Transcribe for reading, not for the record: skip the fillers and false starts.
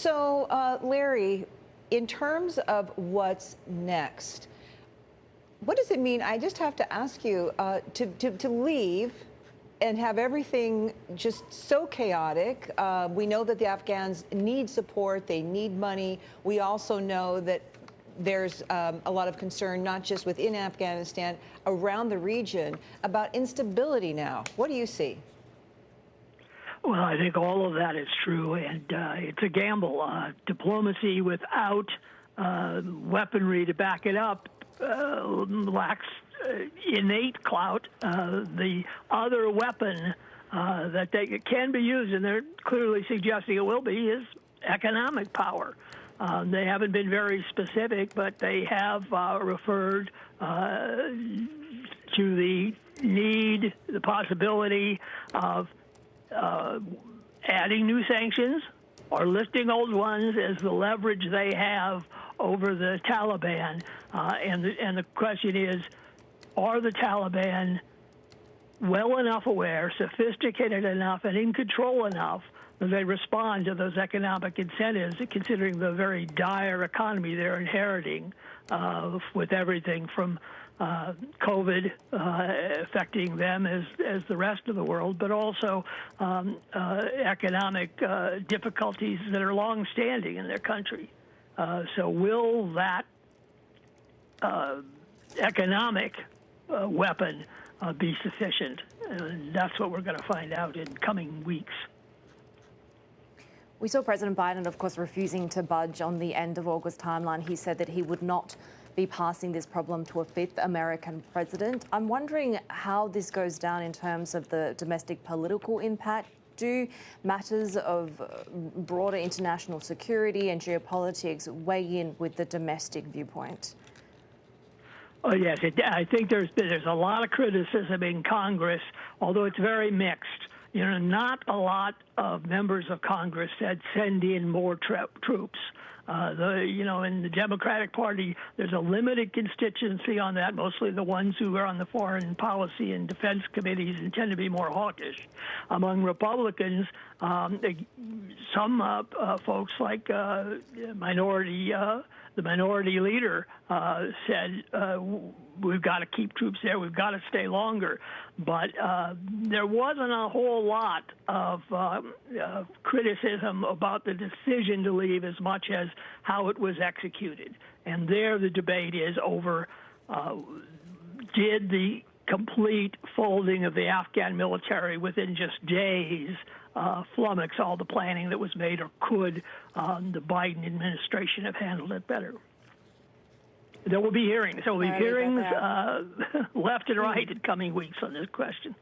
So, Larry, in terms of what's next, what does it mean? I just have to ask you to leave and have everything just so chaotic. We know that the Afghans need support. They need money. We also know that there's a lot of concern, not just within Afghanistan, around the region, about instability now. What do you see? Well, I think all of that is true, and it's a gamble. Diplomacy without weaponry to back it up lacks innate clout. The other weapon that can be used, and they're clearly suggesting it will be, is economic power. They haven't been very specific, but they have referred to the need, the possibility of adding new sanctions or lifting old ones as the leverage they have over the Taliban. And the question is, are the Taliban well enough aware, sophisticated enough, and in control enough that they respond to those economic incentives, considering the very dire economy they're inheriting with everything from COVID affecting them as the rest of the world, but also economic difficulties that are long-standing in their country. So will that economic weapon be sufficient? And that's what we're going to find out in coming weeks. We saw President Biden, of course, refusing to budge on the end of August timeline. He said that he would not be passing this problem to a fifth American president. I'm wondering how this goes down in terms of the domestic political impact. Do matters of broader international security and geopolitics weigh in with the domestic viewpoint? Oh, yes. I think there's a lot of criticism in Congress, although it's very mixed. You know, not a lot of members of Congress said send in more troops. In the Democratic Party, there's a limited constituency on that, mostly the ones who are on the foreign policy and defense committees and tend to be more hawkish. Among Republicans, some folks like the minority leader said, we've got to keep troops there, we've got to stay longer. But there wasn't a whole lot of criticism about the decision to leave as much as how it was executed. And there the debate is over, did the complete folding of the Afghan military within just days flummox all the planning that was made, or could the Biden administration have handled it better? There will be hearings. There will be hearings left and right in coming weeks on this question.